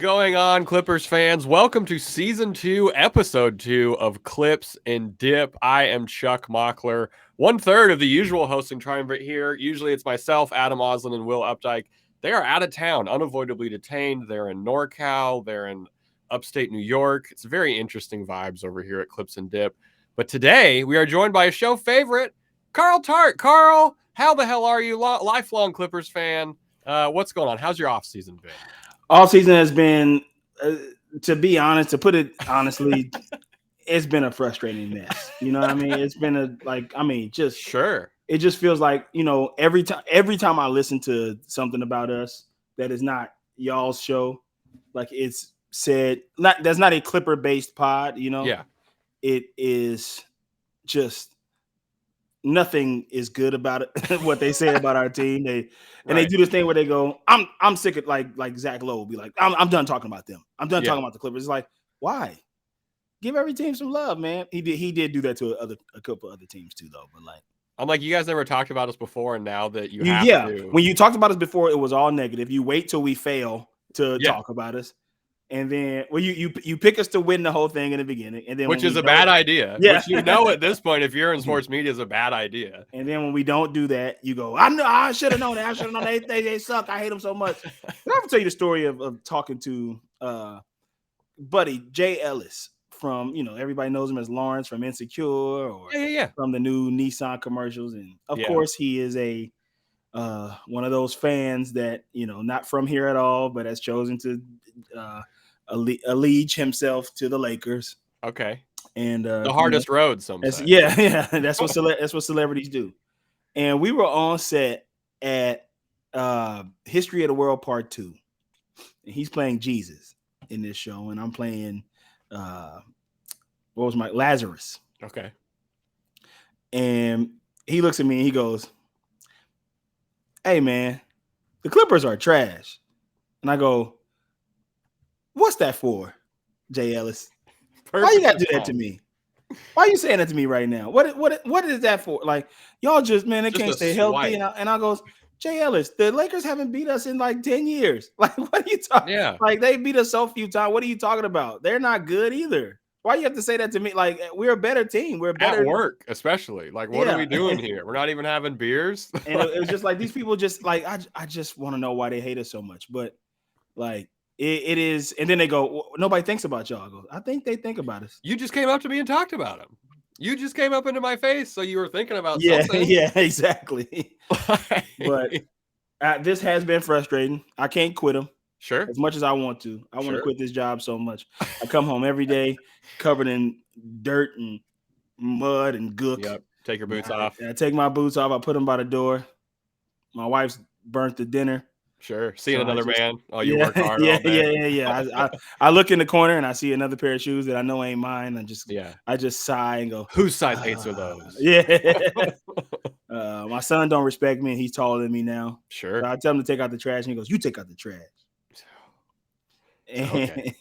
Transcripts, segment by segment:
Going on, Clippers fans? Welcome to season 2, episode 2 of Clips and Dip. I am Chuck Mockler, 1/3 of the usual hosting triumvirate here. Usually it's myself, Adam Oslin, and Will Updike. They are out of town, unavoidably detained. They're in NorCal, they're in upstate New York. It's very interesting vibes over here at Clips and Dip. But today we are joined by a show favorite, Carl Tart. Carl, how the hell are you? Lifelong Clippers fan. What's going on? How's your off season been? All season has been, to be honest, to put it honestly, it's been a frustrating mess. You know what I mean? It's been just Sure. It just feels like, every time I listen to something about us that is not y'all's show, like it's said, that's not a Clipper based pod. Yeah. It is just nothing is good about it. What they say about our team, they do this thing where they go, I'm sick of like Zach Lowe will be like, I'm done talking about them. I'm done talking about the Clippers. It's like, why? Give every team some love, man. He did do that to a couple other teams too, though. But like, I'm like, you guys never talked about us before, and now that you have to. When you talked about us before, it was all negative. You wait till we fail to talk about us. And then, you pick us to win the whole thing in the beginning, and then which is a bad idea. Yeah. Which at this point, if you're in sports media, is a bad idea. And then when we don't do that, you go, I should have known that. I should have known they suck. I hate them so much. Can I ever tell you the story of talking to buddy Jay Ellis from, everybody knows him as Lawrence from Insecure or from the new Nissan commercials, and of course he is a one of those fans that not from here at all, but has chosen to allege himself to the Lakers. Okay. And the hardest road, some say. Yeah. That's what celebrities do. And we were on set at History of the World Part 2. And he's playing Jesus in this show, and I'm playing Lazarus. Okay. And he looks at me and he goes, "Hey man, the Clippers are trash." And I go, "What's that for, Jay Ellis? Why you gotta do that to me? Why are you saying that to me right now? What is that for? Like, y'all just, man, they can't stay healthy." And I goes, "Jay Ellis, the Lakers haven't beat us in like 10 years. Like, what are you talking? Yeah. Like, they beat us so few times. What are you talking about? They're not good either. Why you have to say that to me? Like, we're a better team. We're better at work, especially. Like, what are we doing here? We're not even having beers." And it was just like, these people just like, I just want to know why they hate us so much. But like, it is. And then they go, well, nobody thinks about y'all. I go, I think they think about us. You just came up to me and talked about them. You just came up into my face, so you were thinking about something. Yeah, exactly. But this has been frustrating. I can't quit them. Sure. As much as I want to. I want to quit this job so much. I come home every day covered in dirt and mud and gook. Yep. Take your boots off. I take my boots off. I put them by the door. My wife's burnt the dinner. Sure. Seeing another man. Oh, you work hard. Yeah. I look in the corner and I see another pair of shoes that I know ain't mine. I just sigh and go, whose size 8s are those? Yeah. My son don't respect me, and he's taller than me now. Sure. So I tell him to take out the trash, and he goes, "You take out the trash." Okay.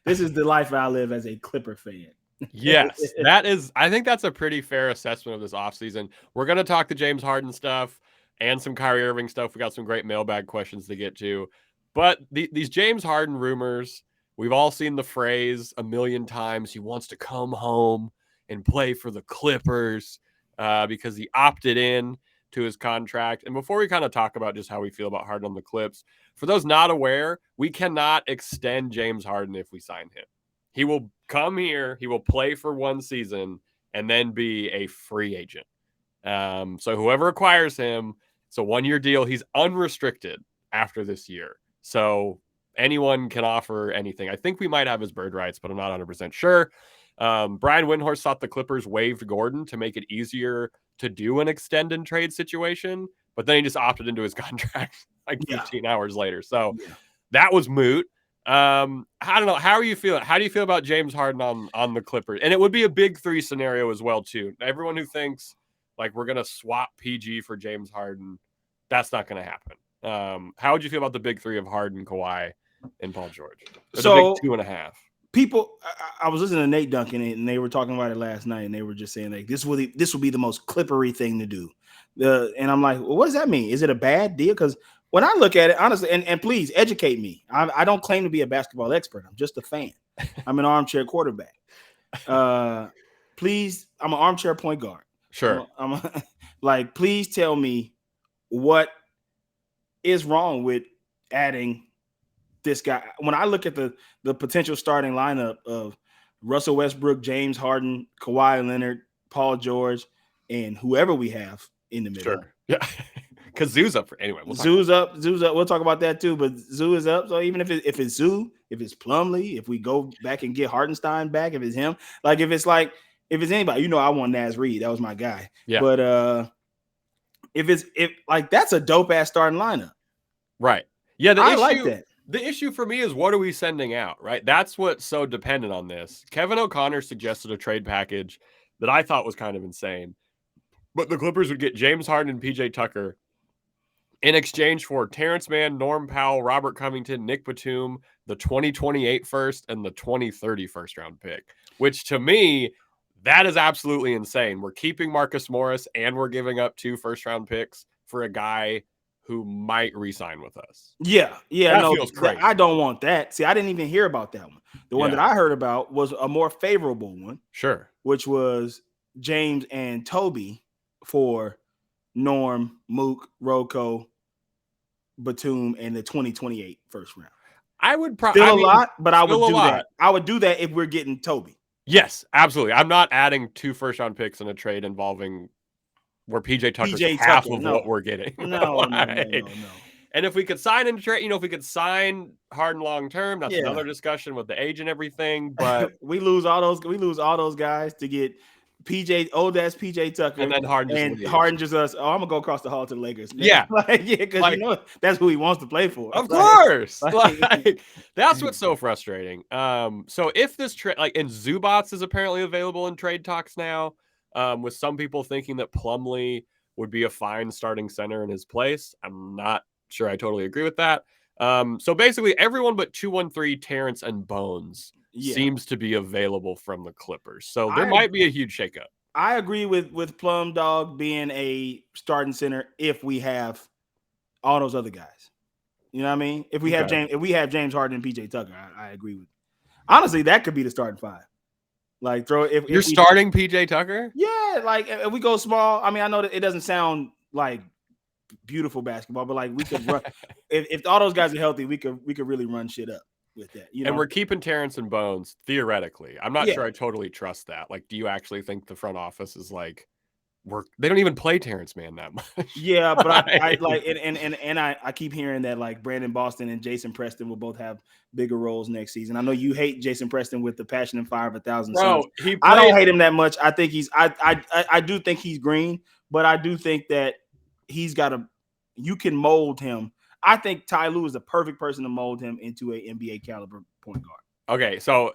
This is the life I live as a Clipper fan. Yes, I think that's a pretty fair assessment of this offseason. We're going to talk the James Harden stuff and some Kyrie Irving stuff. We got some great mailbag questions to get to. But these James Harden rumors, we've all seen the phrase a million times. He wants to come home and play for the Clippers because he opted in to his contract. And before we kind of talk about just how we feel about Harden on the Clips, for those not aware, we cannot extend James Harden if we sign him. He will come here, he will play for one season, and then be a free agent. So whoever acquires him, it's a 1-year deal. He's unrestricted after this year. So anyone can offer anything. I think we might have his bird rights, but I'm not 100% sure. Brian Windhorst thought the Clippers waived Gordon to make it easier to do an extend and trade situation, but then he just opted into his contract like 15 hours later. So that was moot. I don't know. How are you feeling? How do you feel about James Harden on the Clippers? And it would be a big 3 scenario as well, too. Everyone who thinks like we're going to swap PG for James Harden, that's not going to happen. How would you feel about the big 3 of Harden, Kawhi, and Paul George? There's a big 2.5. People, I was listening to Nate Duncan, and they were talking about it last night, and they were just saying like this will be the most Clippery thing to do. And I'm like, well, what does that mean? Is it a bad deal? Because when I look at it, honestly, and please educate me. I don't claim to be a basketball expert. I'm just a fan. I'm an armchair quarterback. Please, I'm an armchair point guard. Sure. Like, please tell me what is wrong with adding this guy. When I look at the potential starting lineup of Russell Westbrook, James Harden, Kawhi Leonard, Paul George, and whoever we have in the middle. Sure. Yeah. Because Zoo's up for anyway. Zoo's up. We'll talk about that too. But Zoo is up. So even if it's Zoo, if it's Plumlee, if we go back and get Hardenstein back, if it's him, like if it's anybody, I want Naz Reid. That was my guy. Yeah. But if that's a dope ass starting lineup. Right. Yeah. I like that. The issue for me is, what are we sending out? Right. That's what's so dependent on this. Kevin O'Connor suggested a trade package that I thought was kind of insane, but the Clippers would get James Harden and PJ Tucker in exchange for Terrence Mann, Norm Powell, Robert Covington, Nick Batum, the 2028 first and the 2030 first round pick, which to me, that is absolutely insane. We're keeping Marcus Morris and we're giving up 2 first round picks for a guy who might re-sign with us. Yeah. That feels crazy. I don't want that. See, I didn't even hear about that one. The one that I heard about was a more favorable one. Sure. Which was James and Toby for Norm, Mook, Rocco, Batum, and the 2028 first round. I would probably a lot, but I would do that. I would do that if we're getting Toby. Yes, absolutely. I'm not adding 2 first round picks in a trade involving where PJ Tucker's half of what we're getting. No. And if we could sign in trade, if we could sign Harden long term, that's another discussion with the age and everything. But we lose all those guys to get old ass PJ Tucker, and then Harden just us. Oh, I'm gonna go across the hall to the Lakers. Man. Yeah, because that's who he wants to play for. Of course, that's what's so frustrating. So if this trade, and Zubats is apparently available in trade talks now, with some people thinking that Plumlee would be a fine starting center in his place. I'm not sure I totally agree with that. So basically, everyone but 213, Terrence, and Bones seems to be available from the Clippers. So there might be a huge shakeup. I agree with Plum Dog being a starting center if we have all those other guys. You know what I mean? If we have James Harden and PJ Tucker, I agree with. Honestly, that could be the starting 5. Like if you're starting PJ Tucker? Yeah, like if we go small. I mean, I know that it doesn't sound like beautiful basketball, but like we could run if all those guys are healthy, we could really run shit up with that. And we're keeping Terrence and Bones theoretically. I'm not sure I totally trust that. Like, do you actually think the front office is like they don't even play Terrence Mann that much? Yeah, but I like and I keep hearing that like Brandon Boston and Jason Preston will both have bigger roles next season. I know you hate Jason Preston with the passion and fire of 1,000 suns. I don't hate him that much. I think I do think he's green, but I do think that you can mold him. I think Ty Lue is the perfect person to mold him into an NBA caliber point guard. Okay, so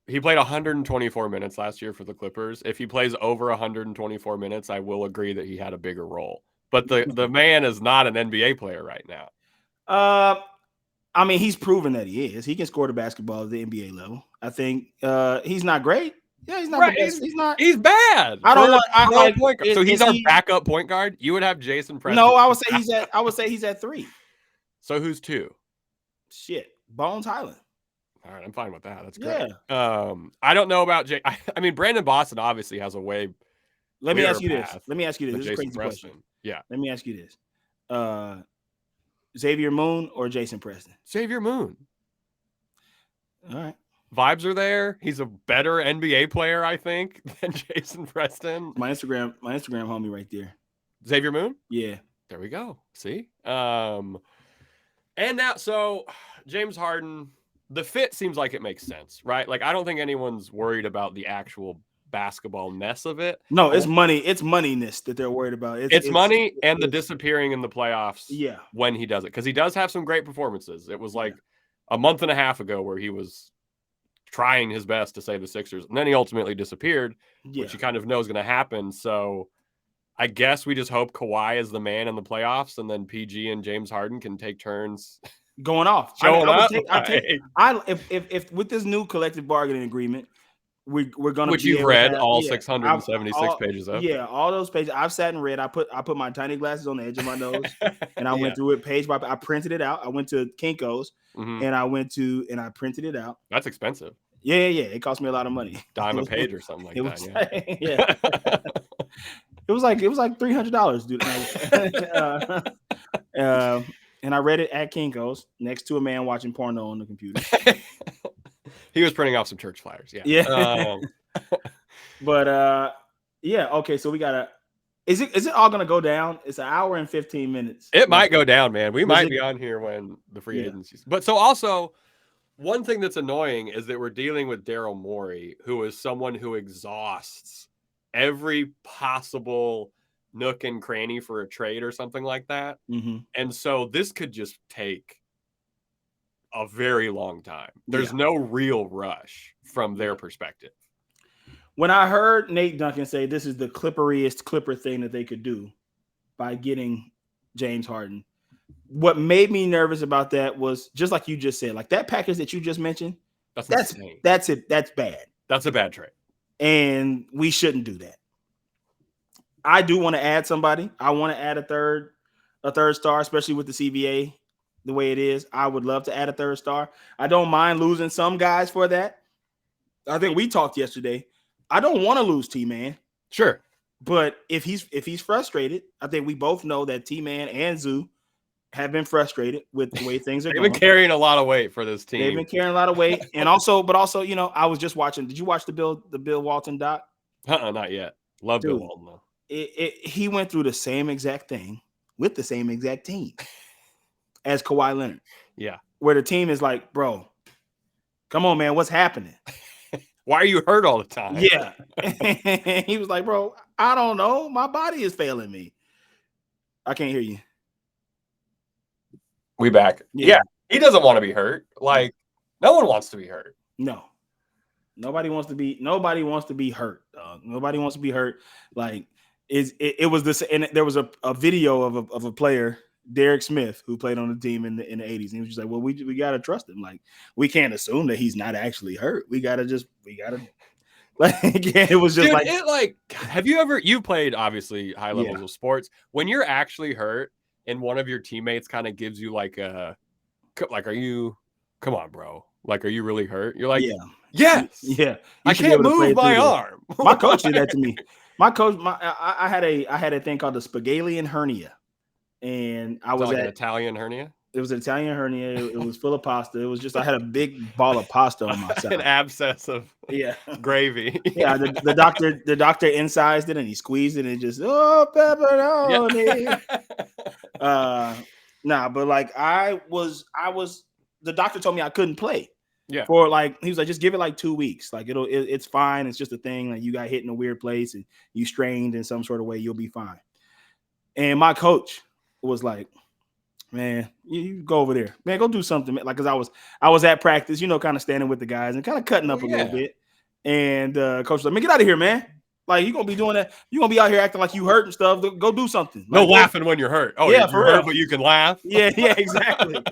he played 124 minutes last year for the Clippers. If he plays over 124 minutes, I will agree that he had a bigger role. But the man is not an NBA player right now. I mean, he's proven that he is. He can score the basketball at the NBA level. I think he's not great. Yeah, he's not the best. He's not. He's bad. I don't want. Point guard. So he's our backup point guard. You would have Jason Preston. No, I would say he's at 3. So who's 2? Shit, Bones Highland. All right, I'm fine with that. That's great. Yeah. I don't know about I mean, Brandon Boston obviously has a way. Let me ask you this. This is a crazy question. Yeah. Let me ask you this. Xavier Moon or Jason Preston? Xavier Moon. All right. Vibes are there. He's a better NBA player, I think, than Jason Preston. My Instagram homie right there. Xavier Moon? Yeah. There we go. See? And now, so James Harden, the fit seems like it makes sense, right? Like, I don't think anyone's worried about the actual basketball-ness of it. No, it's money. It's moneyness that they're worried about. It's money and the disappearing in the playoffs when he does it. Because he does have some great performances. It was like a month and a half ago where he was trying his best to save the Sixers. And then he ultimately disappeared, which you kind of know is going to happen. So I guess we just hope Kawhi is the man in the playoffs, and then PG and James Harden can take turns going off. Showing up. If with this new collective bargaining agreement, we're going to Which be you've able read to have, all 676 pages of. Yeah, all those pages I've sat and read. I put my tiny glasses on the edge of my nose, and I went through it page by page. I printed it out. I went to Kinko's, and I printed it out. That's expensive. Yeah. It cost me a lot of money. Dime a page or something like that. Yeah. It was like $300, dude. And I read it at Kinko's next to a man watching porno on the computer. He was printing off some church flyers. Yeah. But yeah. Okay. So we gotta. Is it all gonna go down? It's an hour and 15 minutes. It might go down, man. We might be on here when the free agencies. But so also, one thing that's annoying is that we're dealing with Daryl Morey, who is someone who exhausts every possible nook and cranny for a trade or something like that. Mm-hmm. And so this could just take a very long time. There's no real rush from their perspective. When I heard Nate Duncan say this is the clipperiest Clipper thing that they could do by getting James Harden, what made me nervous about that was just like you just said, like that package that you just mentioned. That's it. That's bad. That's a bad trade. And we shouldn't do that. I do want to add somebody. I want to add a third star, especially with the CBA the way it is. I would love to add a third star. I don't mind losing some guys for that. I think we talked yesterday. I don't want to lose T-Man. Sure. But if he's frustrated, I think we both know that T-Man and Zoo have been frustrated with the way things are going. They've been carrying a lot of weight for this team. They've been carrying a lot of weight. And also, you know, I was just watching. Did you watch the Bill Walton doc? Not yet. Love Bill Walton though. He went through the same exact thing with the same exact team as Kawhi Leonard. Yeah. Where the team is like, bro, come on, man, what's happening? Why are you hurt all the time? Yeah. He was like, bro, I don't know. My body is failing me. I can't hear you. We back. Yeah. He doesn't want to be hurt. Like, no one wants to be hurt. No. Nobody wants to be hurt, dog. Nobody wants to be hurt. Like, it was this, and there was a video of a player, Derek Smith, who played on the team in the 80s. And he was just like, well, we gotta trust him. Like, we can't assume that he's not actually hurt. We gotta like, it was just have you played obviously high levels of sports. When you're actually hurt and one of your teammates kind of gives you like, are you, come on, bro. Like, are you really hurt? You're like, yes. Yeah. I can't move my arm. My coach did that to me. My coach, I had a thing called the Spigelian hernia. And I was like an Italian hernia. It was an Italian hernia. It was full of pasta. It was just, I had a big ball of pasta on my side. An abscess of gravy. Yeah. The doctor incised it and he squeezed it and just, pepperoni. Yeah. But like the doctor told me I couldn't play. Yeah. For like, he was like, just give it like 2 weeks. Like it's fine. It's just a thing. Like, you got hit in a weird place and you strained in some sort of way. You'll be fine. And my coach was like, man, you go over there, man, go do something. Like, cause I was at practice, you know, kind of standing with the guys and kind of cutting up a little bit. And coach was like, man, get out of here, man. Like, you gonna be doing that. You gonna be out here acting like you hurt and stuff. Go do something. No laughing when you're hurt. Oh yeah, for real. But you can laugh. Yeah, exactly.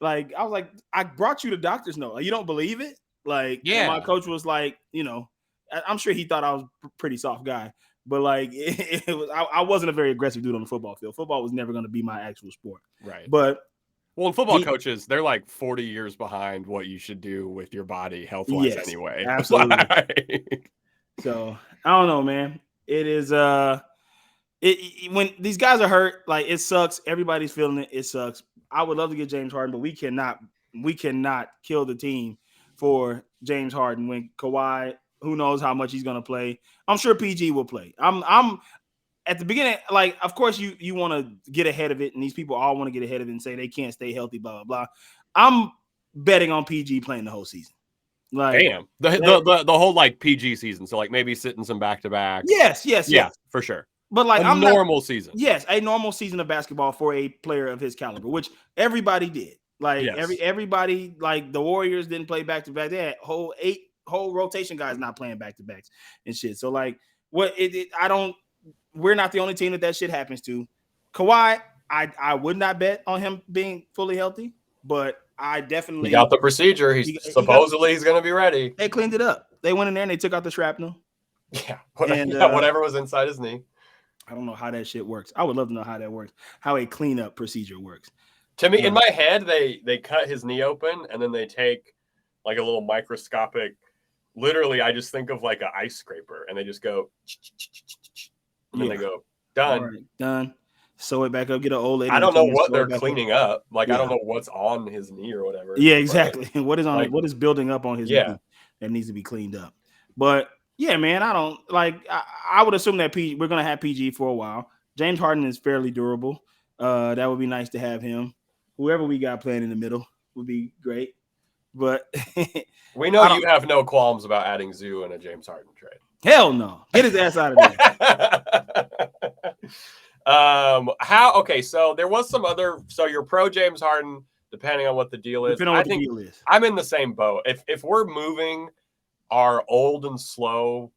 like I was like, I brought you the doctor's note. Like, you don't believe it? Like, my coach was like, you know, I'm sure he thought I was a pretty soft guy. But like, I wasn't a very aggressive dude on the football field. Football was never going to be my actual sport. Right. But football coaches, they're like 40 years behind what you should do with your body health-wise anyway. Absolutely. So I don't know, man. It is when these guys are hurt, like, it sucks. Everybody's feeling it. It sucks. I would love to get James Harden, but we cannot kill the team for James Harden when Kawhi, who knows how much he's going to play. I'm sure PG will play. I'm at the beginning, like, of course you want to get ahead of it, and these people all want to get ahead of it and say they can't stay healthy, blah, blah, blah. I'm betting on PG playing the whole season. Like, damn. The whole like PG season. So like maybe sitting some back-to-backs. Yes. Yeah, for sure. But like a normal season. Yes, a normal season of basketball for a player of his caliber, which everybody did. Like everybody, like the Warriors didn't play back-to-back. They had whole rotation guys not playing back-to-backs and shit. So like, we're not the only team that shit happens to. Kawhi, I would not bet on him being fully healthy, but I definitely got the procedure. He's supposedly going to be ready. They cleaned it up. they went in there and they took out the shrapnel. Yeah, And whatever was inside his knee. I don't know how that shit works. I would love to know how that works, how a cleanup procedure works. To me, in my head, they cut his knee open and then they take like a little microscopic. Literally, I just think of like an ice scraper, and they just go, and then they go, done. All right, done. Sew it back up. Get an old lady. I don't know what they're cleaning up. Like, I don't know what's on his knee or whatever. Yeah, exactly. What is on? What is building up on his knee that needs to be cleaned up? But yeah, man, I don't like. I would assume that we're gonna have PG for a while. James Harden is fairly durable. That would be nice to have him. Whoever we got playing in the middle would be great. But we know you have no qualms about adding Zoo in a James Harden trade. Hell no. Get his ass out of there. Okay, so there was some other. So you're pro James Harden, depending on what the deal is. Depending on what the deal is. I'm in the same boat. If we're moving our old and slow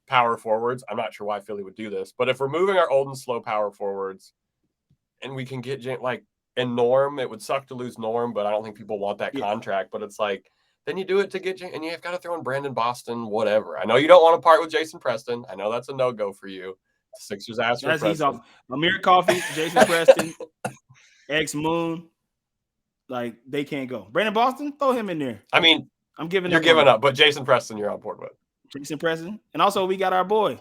power forwards, I'm not sure why Philly would do this, but if we're moving our old and slow power forwards, and we can get like and Norm, it would suck to lose Norm, but I don't think people want that contract. But it's like, then you do it to get, and you've got to throw in Brandon Boston, whatever. I know you don't want to part with Jason Preston. I know that's a no-go for you. The Sixers asked for Preston. He's off. Amir Coffey, Jason Preston, X Moon, like they can't go. Brandon Boston, throw him in there. I mean, you're giving up, but Jason Preston, you're on board with. Jason Preston, and also we got our boy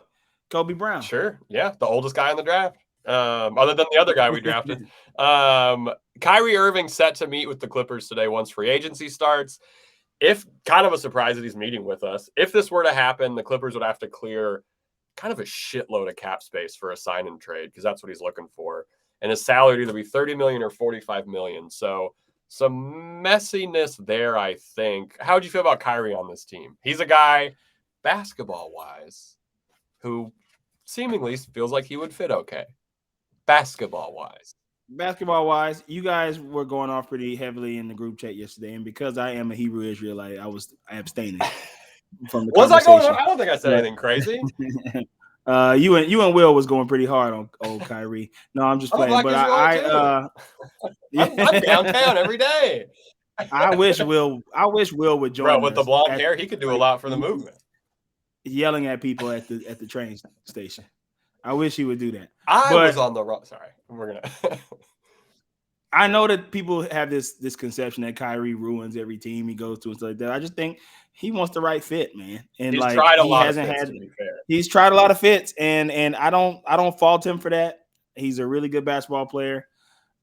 Kobe Brown. Sure, yeah, the oldest guy in the draft. Other than the other guy we drafted. Kyrie Irving set to meet with the Clippers today once free agency starts. If kind of a surprise that he's meeting with us. If this were to happen, the Clippers would have to clear kind of a shitload of cap space for a sign and trade because that's what he's looking for. And his salary would either be $30 million or $45 million. So some messiness there, I think. How would you feel about Kyrie on this team? He's a guy, basketball-wise, who seemingly feels like he would fit okay. Basketball-wise, you guys were going off pretty heavily in the group chat yesterday, and because I am a Hebrew Israelite, I was abstaining from the was conversation. I going? I don't think I said anything crazy. You and Will was going pretty hard on old Kyrie. No, I'm just playing. But I'm downtown every day. I wish Will would join. Bro, with the blonde hair, he could do a lot for the movement. Yelling at people at the train station. I wish he would do that. I was on the wrong. Sorry, we're gonna. I know that people have this conception that Kyrie ruins every team he goes to and stuff like that. I just think he wants the right fit, man. And he's tried a lot of fits, to be fair. He's tried a lot of fits, and I don't fault him for that. He's a really good basketball player.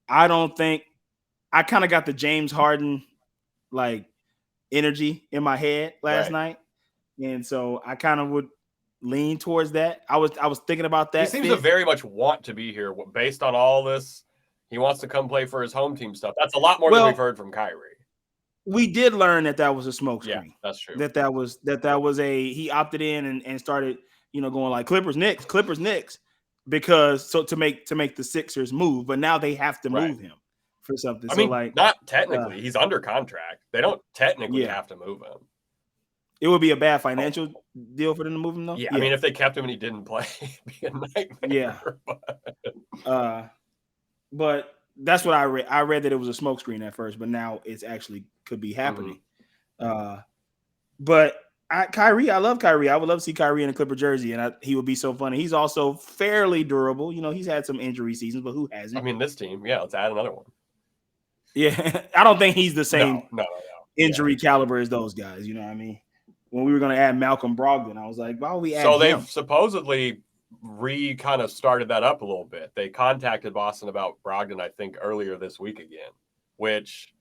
I kind of got the James Harden like energy in my head last night, and so I kind of would lean towards that. I was thinking about that. He seems to very much want to be here based on all this. He wants to come play for his home team stuff. That's a lot more than we've heard from Kyrie. We did learn that was a smokescreen. Yeah, that's true. That was he opted in and started, going like Clippers Knicks, because to make the Sixers move, but now they have to move him for something. I mean, not technically. He's under contract. They don't technically have to move him. It would be a bad financial deal for them to move him, though. Yeah, I mean, if they kept him and he didn't play, it'd be a nightmare. Yeah. But that's what I read. I read that it was a smokescreen at first, but now it's actually could be happening. But Kyrie, I love Kyrie. I would love to see Kyrie in a Clipper jersey, and he would be so funny. He's also fairly durable. He's had some injury seasons, but who hasn't? I mean, this team, let's add another one. Yeah, I don't think he's the same no. injury caliber as those guys. You know what I mean? When we were going to add Malcolm Brogdon, I was like, why would we add him? So they've supposedly kind of started that up a little bit. They contacted Boston about Brogdon, I think, earlier this week again, which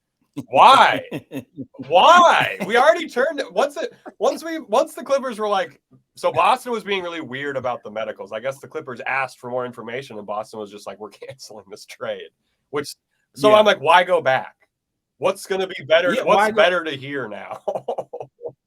why? Why? We already turned it. Once the Clippers were like, so Boston was being really weird about the medicals. I guess the Clippers asked for more information and Boston was just like, we're canceling this trade, I'm like, why go back? What's going to be better? What's better to hear now?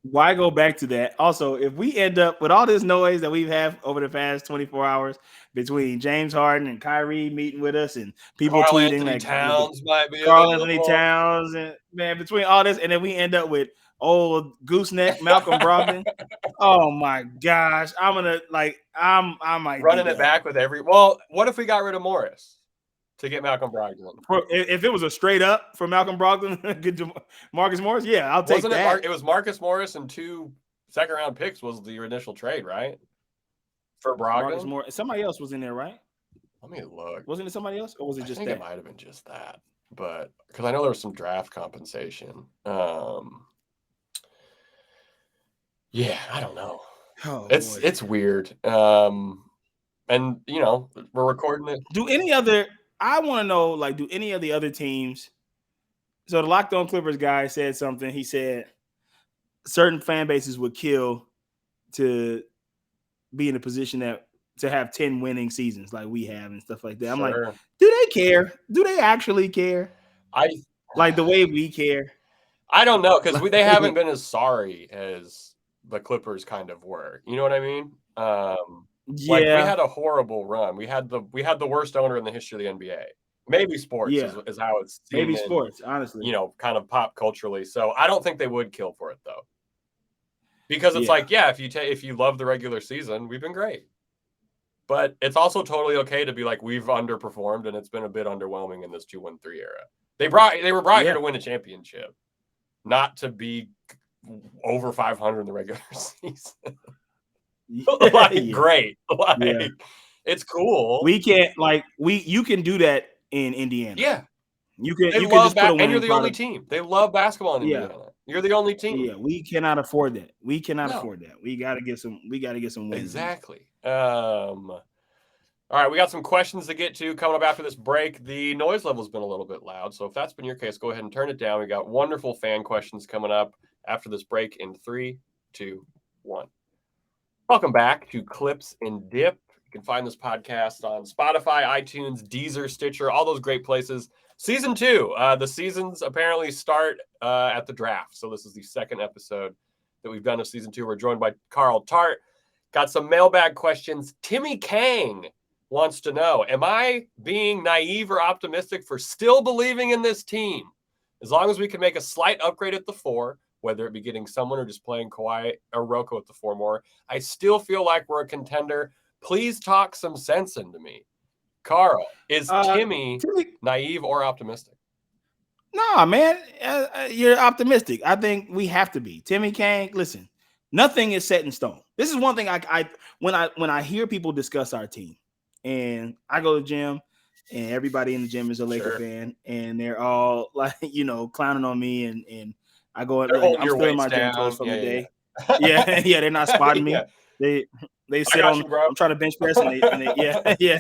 Why go back to that? Also, if we end up with all this noise that we've had over the past 24 hours between James Harden and Kyrie meeting with us and people tweeting like Towns might be Karl Anthony Towns, and man, between all this, and then we end up with old gooseneck Malcolm Brogdon. Oh my gosh, I'm gonna I might running it back with Well, what if we got rid of Morris to get Malcolm Brogdon? If it was a straight up for Malcolm Brogdon, get to Marcus Morris, I'll take that. It was Marcus Morris and 2 second round picks was the initial trade, right? For Marcus Brogdon. Moore. Somebody else was in there, right? Let me look. Wasn't it somebody else, or was it I just think that? it might have been just that, but because I know there was some draft compensation. Yeah, I don't know. Oh, it's weird. And you know, we're recording it. I want to know, like, do any of the other teams? So the Locked On Clippers guy said something. He said certain fan bases would kill to be in a position to have 10 winning seasons like we have and stuff like that. I'm like, Sure. do they care? Do they actually care? Like the way we care? I don't know, because they haven't been as sorry as the Clippers kind of were. You know what I mean? Like we had a horrible run. We had the worst owner in the history of the NBA. Maybe sports is how it's seen maybe in, sports, honestly. you know, kind of pop culturally. So I don't think they would kill for it though. Because it's like, yeah, if you love the regular season, we've been great. But it's also totally okay to be like, we've underperformed and it's been a bit underwhelming in this 2-1-3 era. They were brought here to win a championship, not to be over 500 in the regular season. Great. It's cool. We can't you can do that in Indiana. Yeah. You can just put a winning and you're the only team. They love basketball in Indiana. You're the only team. Yeah, we cannot afford that. We cannot afford that. We got to get some wins. Exactly. All right, we got some questions to get to coming up after this break. The noise level's been a little bit loud, so if that's been your case, go ahead and turn it down. We got wonderful fan questions coming up after this break in 3, 2, 1. Welcome back to Clips and Dip. You can find this podcast on Spotify, iTunes, Deezer, Stitcher, all those great places. Season 2. The seasons apparently start at the draft. So this is the second episode that we've done of Season 2. We're joined by Carl Tart. Got some mailbag questions. Timmy Kang wants to know, am I being naive or optimistic for still believing in this team? As long as we can make a slight upgrade at the 4, whether it be getting someone or just playing Kawhi or Rocco at the 4 more, I still feel like we're a contender. Please talk some sense into me. Carl, is Timmy naive or optimistic? No, man, you're optimistic. I think we have to be. Timmy Kang, listen, nothing is set in stone. This is one thing when I hear people discuss our team, and I go to the gym, and everybody in the gym is a Laker fan, and they're all like, you know, clowning on me, and I go, I'm still in my gym clothes from the day. Yeah, they're not spotting me. They sit on. I'm trying to bench press, and they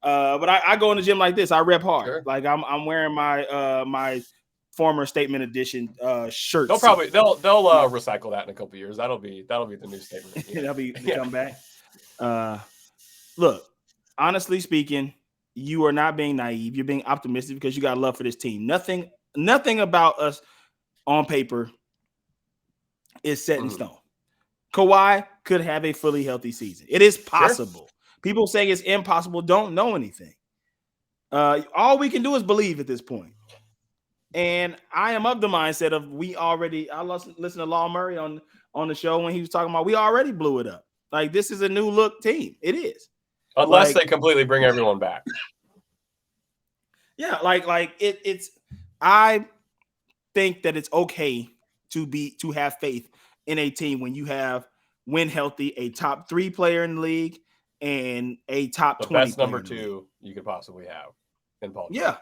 but I go in the gym like this. I rep hard. Sure. Like I'm wearing my my former Statement Edition shirt. They'll recycle that in a couple of years. That'll be the new statement. Yeah. That'll be the comeback. Look, honestly speaking, you are not being naive. You're being optimistic because you got love for this team. Nothing about us on paper is set in stone. Kawhi could have a fully healthy season. It is possible. Sure. People saying it's impossible don't know anything. All we can do is believe at this point. And I am of the mindset of I listened to Law Murray on the show when he was talking about we already blew it up. Like, this is a new look team. It is. Unless they completely bring everyone back. Yeah, it's I think that it's okay to have faith in a team when you have, when healthy, a top 3 player in the league and a top 20 best number 2 you could possibly have in Paul. Yeah.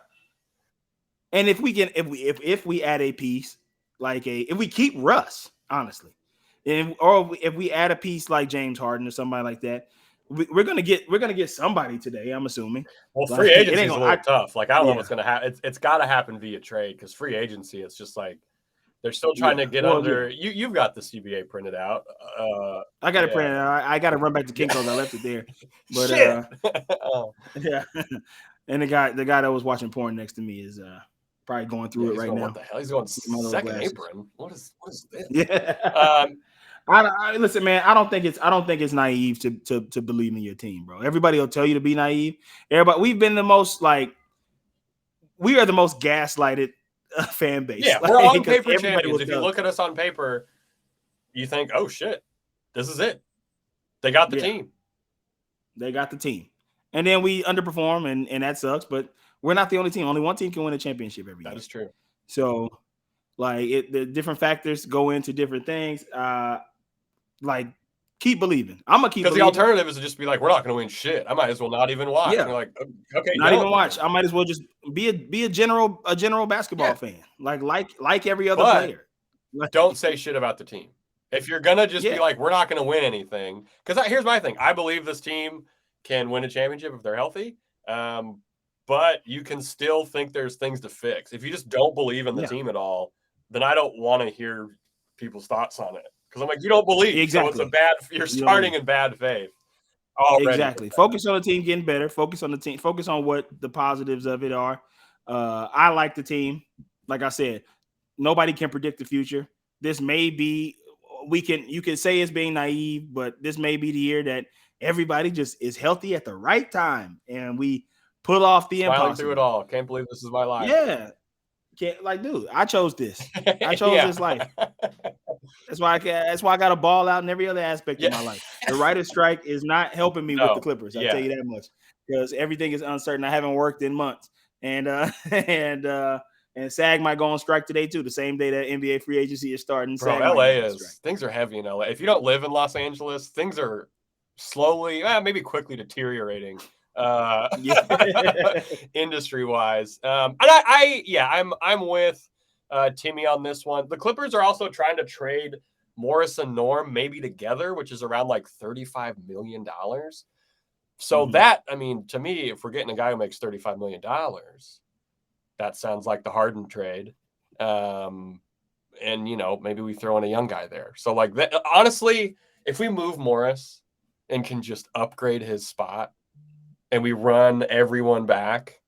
And if we add a piece if we keep Russ, honestly, or if we add a piece like James Harden or somebody like that, we're gonna get somebody today. I'm assuming. Well, free agency is a little tough. Like, I don't know what's gonna happen. It's got to happen via trade, because free agency, it's just like they're still trying to get under. Yeah. You've got the CBA printed out. I got it printed out. I got to run back to Kinko's. I left it there. But yeah. And the guy that was watching porn next to me is probably going through it right now. What the hell? He's going second apron. What is this? Yeah. Listen, man. I don't think it's naive to believe in your team, bro. Everybody will tell you to be naive. Everybody, we are the most gaslighted fan base. Yeah, we're on paper champions. If you look at us on paper, you think, oh shit, this is it. They got the team. They got the team. And then we underperform, and that sucks, but we're not the only team. Only one team can win a championship every year. That is true. So, the different factors go into different things. Like, keep believing. I'm gonna keep because the believing. alternative is to just be like, we're not going to win shit. I might as well not even watch. Yeah. And you're like, okay, Not even watch. I might as well just be a general basketball fan. Like every other player. Like, don't say shit about the team. If you're gonna just be Yeah. like, we're not gonna win anything, because here's my thing. I believe this team can win a championship if they're healthy. But you can still think there's things to fix. If you just don't believe in the team at all, then I don't want to hear people's thoughts on it. Because I'm like, you don't believe. Exactly. So it's you're starting in bad faith. Already. Exactly. Focus on the team getting better. Focus on the team. Focus on what the positives of it are. I like the team. Like I said, nobody can predict the future. This may be you can say it's being naive, but this may be the year that everybody just is healthy at the right time and we pull off the Smiling impossible. through it all. Can't believe this is my life. Yeah. Dude, I chose this. I chose this life. That's why I got a ball out in every other aspect of my life. The writer's strike is not helping me with the Clippers. I'll tell you that much, because everything is uncertain. I haven't worked in months, and SAG might go on strike today too, the same day that NBA free agency is starting. Bro, LA things are heavy in LA. If you don't live in Los Angeles, things are slowly, maybe quickly deteriorating. Industry wise. And I'm with Timmy on this one. The Clippers are also trying to trade Morris and Norm maybe together, which is around like $35 million. So that, I mean, to me, if we're getting a guy who makes $35 million, that sounds like the Harden trade. And, maybe we throw in a young guy there. So like that, honestly, if we move Morris and can just upgrade his spot, and we run everyone back,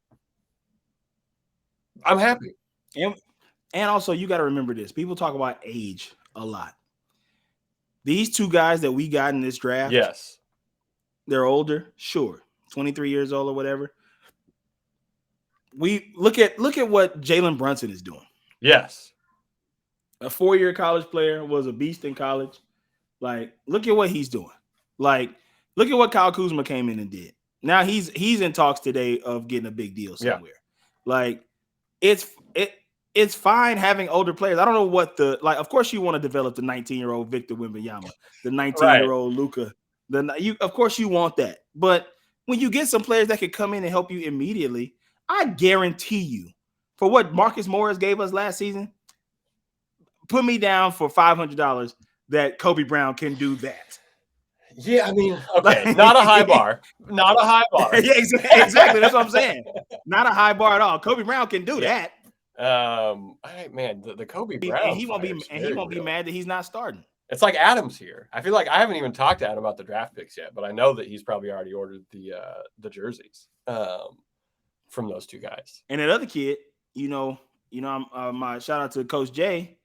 I'm happy. And also, you got to remember this. People talk about age a lot. These two guys that we got in this draft, yes, they're older, sure, 23 years old or whatever. We look at what Jalen Brunson is doing. Yes. A 4-year college player, was a beast in college. Like, look at what he's doing. Like, look at what Kyle Kuzma came in and did. Now he's in talks today of getting a big deal somewhere. Yeah. Like, it's fine having older players. I don't know what of course you want to develop the 19-year-old Victor Wembanyama, the 19-year-old Luka. Of course you want that. But when you get some players that can come in and help you immediately, I guarantee you, for what Marcus Morris gave us last season, put me down for $500 that Kobe Brown can do that. Yeah, I mean, okay, not a high bar. Not a high bar. Yeah, exactly. That's what I'm saying. Not a high bar at all. Kobe Brown can do that. Man, the Kobe Brown. And he won't be mad that he's not starting. It's like Adam's here. I feel like I haven't even talked to Adam about the draft picks yet, but I know that he's probably already ordered the jerseys from those two guys. And that other kid, I'm my shout out to Coach Jay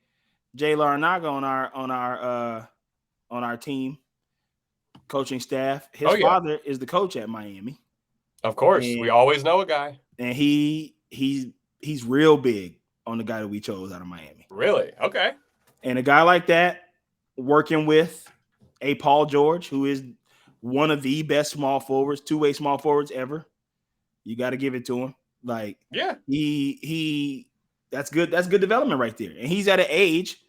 Larinaga on our team coaching staff. His father is the coach at Miami. Of course, we always know a guy, and he's real big on the guy that we chose out of Miami. Really? Okay. And a guy like that, working with a Paul George, who is one of the best small forwards, two-way small forwards ever. You got to give it to him. Like, yeah, he that's good. That's good development right there. And he's at an age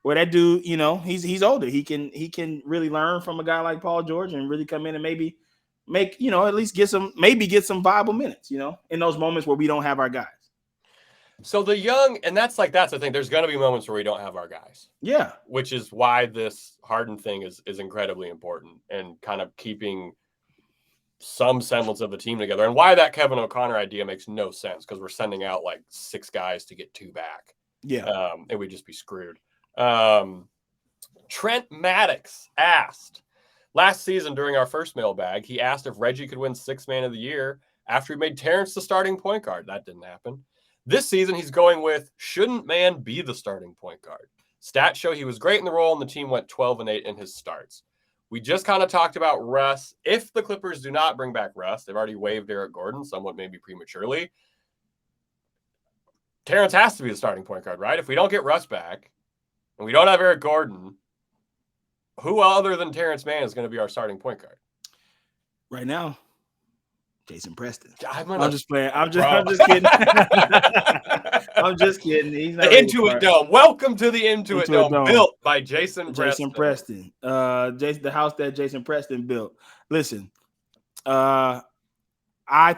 where that dude, he's older. He can really learn from a guy like Paul George and really come in and maybe make, at least get some viable minutes, in those moments where we don't have our guys. So the young, and that's the thing. There's going to be moments where we don't have our guys. Yeah. Which is why this Harden thing is incredibly important, and kind of keeping some semblance of the team together, and why that Kevin O'Connor idea makes no sense, because we're sending out like 6 guys to get 2 back. Yeah. And we'd just be screwed. Trent Maddox asked last season during our first mailbag, he asked if Reggie could win 6th man of the year after he made Terrence the starting point guard. That didn't happen. This season, he's going with, shouldn't man be the starting point guard? Stats show he was great in the role, and the team went 12-8 in his starts. We just kind of talked about Russ. If the Clippers do not bring back Russ, they've already waived Eric Gordon, somewhat maybe prematurely. Terrence has to be the starting point guard, right? If we don't get Russ back, and we don't have Eric Gordon, who other than Terrence Mann is going to be our starting point guard? Right now, Jason Preston. I'm just playing. I'm just kidding. I'm just kidding. He's not the Intuit Dome. Welcome to the Intuit Dome, built by Jason Preston. The house that Jason Preston built. Listen, I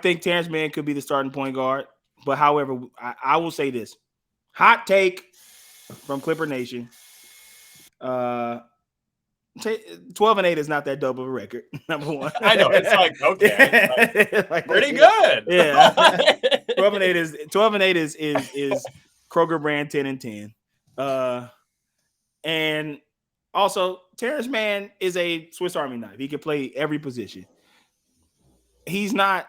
think Terrence Mann could be the starting point guard. But however, I will say this. Hot take from Clipper Nation. 12-8 is not that double of a record. Number one. I know. It's like, okay. Like, pretty good. Yeah. 12-8 is Kroger brand 10-10. And also Terrence Mann is a Swiss Army knife. He can play every position. He's not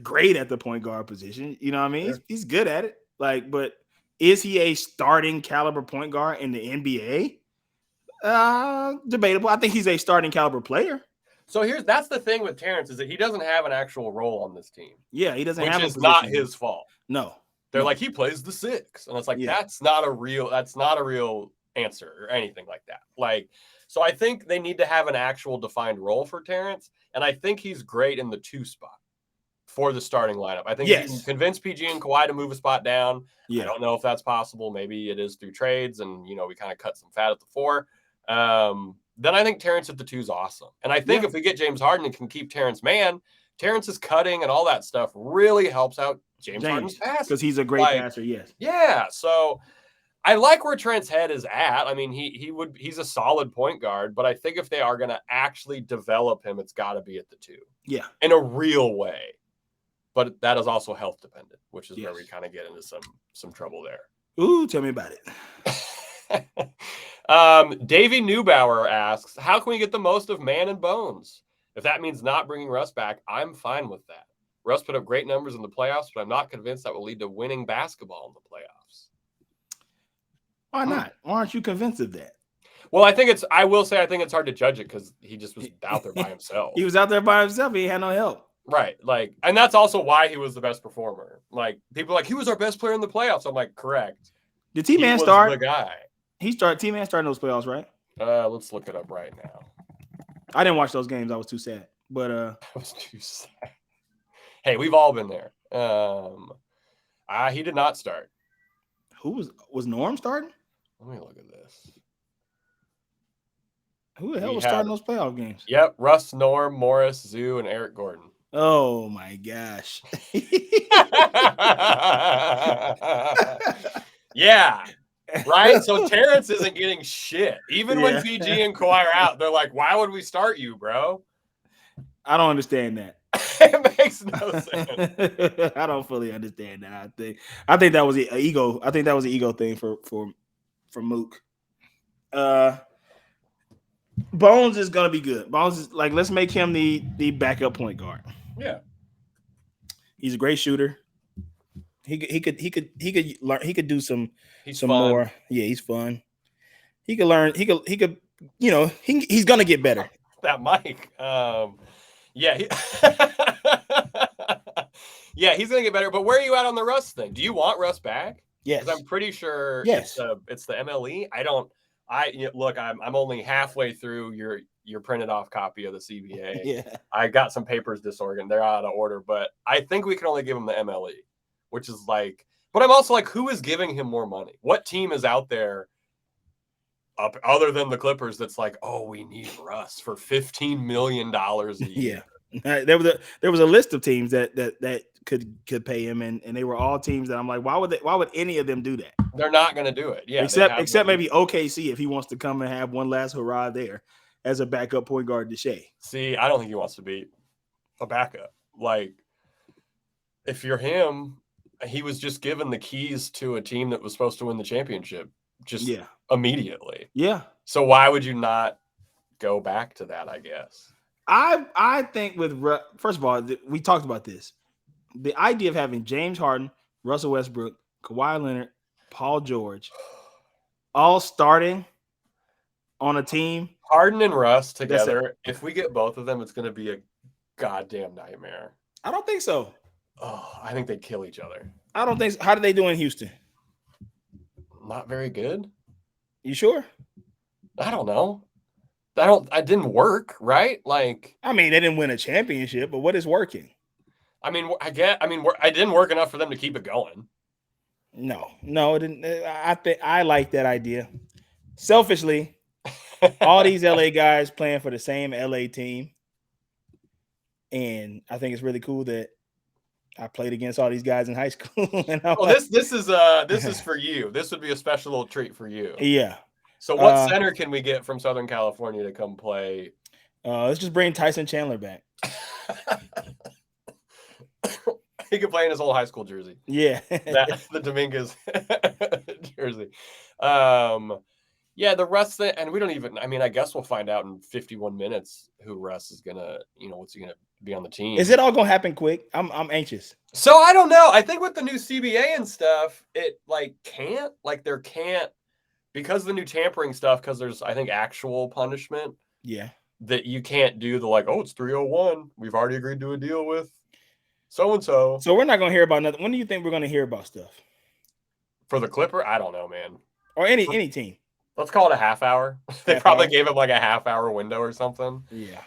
great at the point guard position. You know what I mean? Sure. He's good at it. But is he a starting caliber point guard in the NBA? Debatable. I think he's a starting caliber player. So that's the thing with Terrence is that he doesn't have an actual role on this team. Yeah, he doesn't have a position. Which is not his fault. No. They're like, he plays the 6. And it's like, that's not a real answer or anything like that. So I think they need to have an actual defined role for Terrence. And I think he's great in the 2 spot for the starting lineup. I think he can convince PG and Kawhi to move a spot down. I don't know if that's possible. Maybe it is through trades and, we kind of cut some fat at the 4. Then I think Terrence at the 2 is awesome. And I think if we get James Harden and can keep Terrence Mann, Terrence's cutting and all that stuff really helps out James Harden's pass. Because he's a great passer, yes. Yeah. So I like where Trent's head is at. I mean, he's a solid point guard, but I think if they are going to actually develop him, it's got to be at the 2. Yeah. In a real way. But that is also health dependent, which is where we kind of get into some trouble there. Ooh, tell me about it. Davey Neubauer asks, how can we get the most of Man and Bones? If that means not bringing Russ back, I'm fine with that. Russ put up great numbers in the playoffs, but I'm not convinced that will lead to winning basketball in the playoffs. Why not? Why aren't you convinced of that? Well, I think it's hard to judge it because he just was out there by himself. He was out there by himself. He had no help. Right. And that's also why he was the best performer. People are like, he was our best player in the playoffs. I'm like, correct. Did T-Man start? The guy. T-Man started those playoffs, right? Let's look it up right now. I didn't watch those games. I was too sad. But I was too sad. Hey, we've all been there. He did not start. Who was Norm starting? Let me look at this. Who the hell was starting those playoff games? Yep, Russ, Norm, Morris, Zoo, and Eric Gordon. Oh my gosh. Yeah. Right? So Terrence isn't getting shit. Even when PG and Kawhi are out, they're like, why would we start you, bro? I don't understand that. It makes no sense. I don't fully understand that. I think that was an ego. I think that was an ego thing for Mook. Bones is gonna be good. Bones is let's make him the backup point guard. Yeah. He's a great shooter. He could learn. He could do some fun. More. Yeah, he's fun. He could learn. He could. He's gonna get better. That mic. Yeah. Yeah, he's gonna get better. But where are you at on the Russ thing? Do you want Russ back? Yes. I'm pretty sure. Yes. It's the MLE. Look. I'm only halfway through your printed off copy of the CBA. Yeah. I got some papers disorganized. They're out of order, but I think we can only give him the MLE, which is but I'm also who is giving him more money? What team is out there other than the Clippers that's oh, we need Russ for $15 million a year? Yeah. There was a list of teams that could pay him, and they were all teams that I'm why would any of them do that? They're not going to do it. Yeah. Except maybe OKC if he wants to come and have one last hurrah there as a backup point guard to Shea. See, I don't think he wants to be a backup. If you're him, he was just given the keys to a team that was supposed to win the championship immediately. Yeah. So why would you not go back to that, I guess? I think first of all, we talked about this. The idea of having James Harden, Russell Westbrook, Kawhi Leonard, Paul George all starting on a team. Harden and Russ together, if we get both of them, it's going to be a goddamn nightmare. I don't think so. Oh, I think they'd kill each other. I don't think so. How did they do in Houston? Not very good. You sure? I don't know. I didn't work, right? I mean, they didn't win a championship, but what is working? I mean, it didn't work enough for them to keep it going. No, it didn't. I think I like that idea. Selfishly, all these LA guys playing for the same LA team, and I think it's really cool that I played against all these guys in high school. And Well, this is for you. This would be a special little treat for you. Yeah. So, what center can we get from Southern California to come play? Let's just bring Tyson Chandler back. He could play in his old high school jersey. Yeah. The Dominguez jersey. Yeah, the Russ thing, and we don't even, I guess we'll find out in 51 minutes who Russ is gonna, what's he gonna be on the team. Is it all gonna happen quick? I'm anxious. So I don't know. I think with the new CBA and stuff, it there can't, because of the new tampering stuff, because there's, I think, actual punishment. Yeah. That you can't do the it's 301. We've already agreed to a deal with so-and-so. So we're not going to hear about nothing. When do you think we're going to hear about stuff? For the Clipper? I don't know, man. Or any team. Let's call it a half hour. They probably gave him like a half hour window or something. Yeah.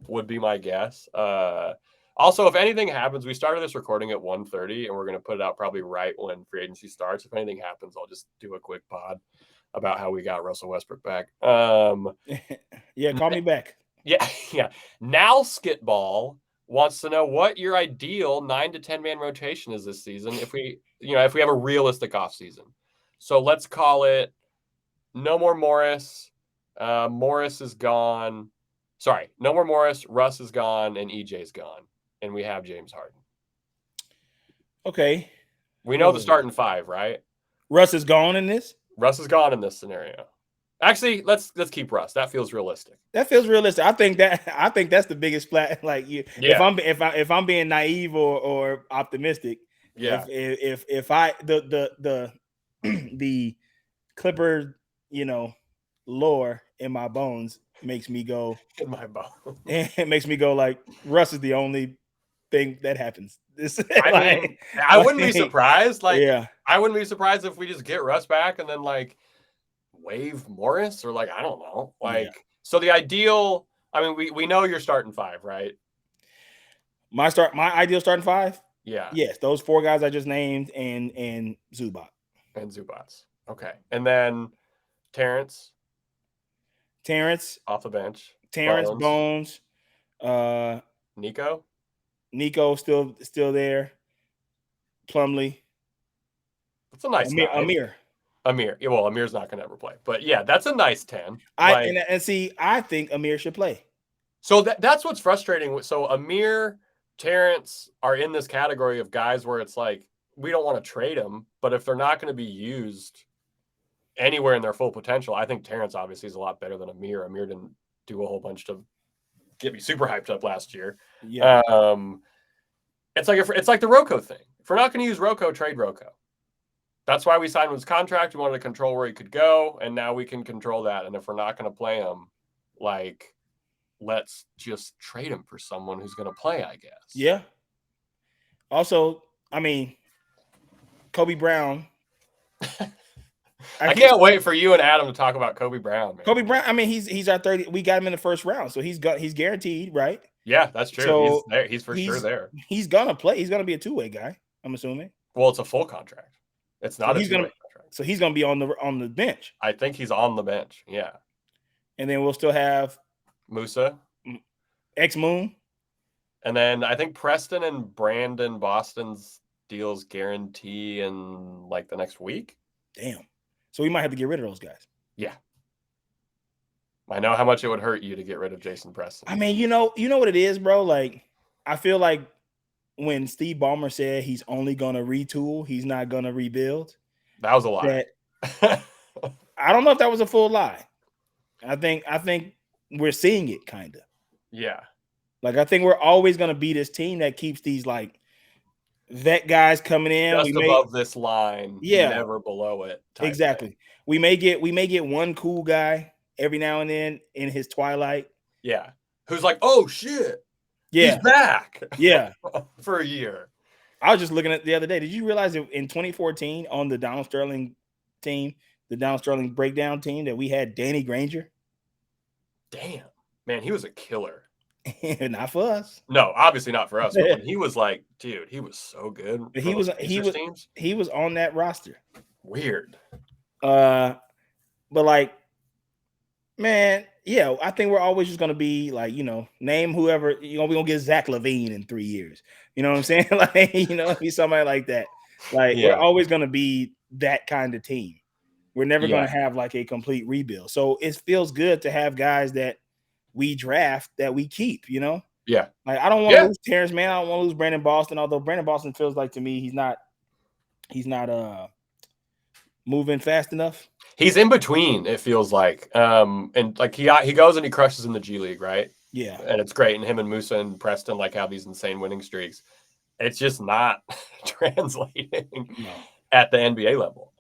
Would be my guess. Also, if anything happens, we started this recording at 1:30, and we're going to put it out probably right when free agency starts. If anything happens, I'll just do a quick pod about how we got Russell Westbrook back. Yeah, call me back. Yeah. Now Skitball wants to know what your ideal 9 to 10 man rotation is this season if we have a realistic offseason. So let's call it no more Morris. Morris is gone. Sorry, no more Morris. Russ is gone, and EJ's gone, and we have James Harden. Okay. We know the starting 5, right? Russ is gone in this? Russ is gone in this scenario. Actually, let's keep Russ. That feels realistic. I think that's the biggest flat. Like you, yeah. If I'm being naive or optimistic, yeah. If I the the Clipper, lore in my bones makes me go in my bones. It makes me go like Russ is the only thing that happens. I wouldn't be surprised. Yeah. I wouldn't be surprised if we just get Russ back and then waive Morris or I don't know. So the ideal, we know you're starting 5, right? My ideal starting 5? Yeah. Yes, those 4 guys I just named and Zubac. And Zubac's. Okay. And then Terrence off the bench. Terrence Bones. Nico still there. Plumlee. That's a nice Amir. Well, Amir's not going to ever play, but yeah, that's a nice 10. I think Amir should play. So that's what's frustrating. So Amir, Terrence are in this category of guys where it's we don't want to trade them, but if they're not going to be used anywhere in their full potential, I think Terrence obviously is a lot better than Amir. Amir didn't do a whole bunch to get me super hyped up last year. Yeah. It's like the Rocco thing. If we're not going to use Rocco, trade Rocco. That's why we signed his contract. We wanted to control where he could go, and now we can control that. And if we're not going to play him, let's just trade him for someone who's going to play, I guess. Yeah. Also, Kobe Brown. I can't wait for you and Adam to talk about Kobe Brown, man. Kobe Brown, he's our 30. We got him in the first round, so he's guaranteed, right? Yeah, that's true. So he's there. He's for sure there. He's gonna play. He's gonna be a 2-way guy, I'm assuming. Well, it's a full contract. It's not a 2-way contract. So he's gonna be on the bench. I think he's on the bench. Yeah. And then we'll still have Musa, X-Moon, and then I think Preston and Brandon Boston's deals guarantee in the next week. Damn. So we might have to get rid of those guys. Yeah. I know how much it would hurt you to get rid of Jason Preston. You know what it is, bro? I feel like when Steve Ballmer said he's only going to retool, he's not going to rebuild. That was a lie. I don't know if that was a full lie. I think we're seeing it kind of. Yeah. I think we're always going to be this team that keeps these vet guys coming in. Just above this line. Yeah. Never below it. Exactly. Thing. We may get one cool guy every now and then in his twilight. Yeah. Who's oh shit. Yeah. He's back. Yeah. For a year. I was just looking at the other day. Did you realize that in 2014 on the Donald Sterling team, the Donald Sterling breakdown team, that we had Danny Granger? Damn. Man, he was a killer. Not for us. No, obviously not for us. But when he was like, dude, he was so good. He was on that roster. Weird. But like, man, yeah, I think we're always just gonna be like, name whoever, we're gonna get Zach LaVine in 3 years. You know what I'm saying? Like, be somebody like that. Like, we're always gonna be that kind of team. We're never gonna have like a complete rebuild. So it feels good to have guys that we draft that we keep, Yeah. Like, I don't want to lose Terrence Mann. I don't want to lose Brandon Boston, although Brandon Boston feels like to me he's not moving fast enough. He's in between, it feels like. And like he goes and he crushes in the G League, right? Yeah. And it's great. And him and Musa and Preston like have these insane winning streaks. It's just not translating at the NBA level.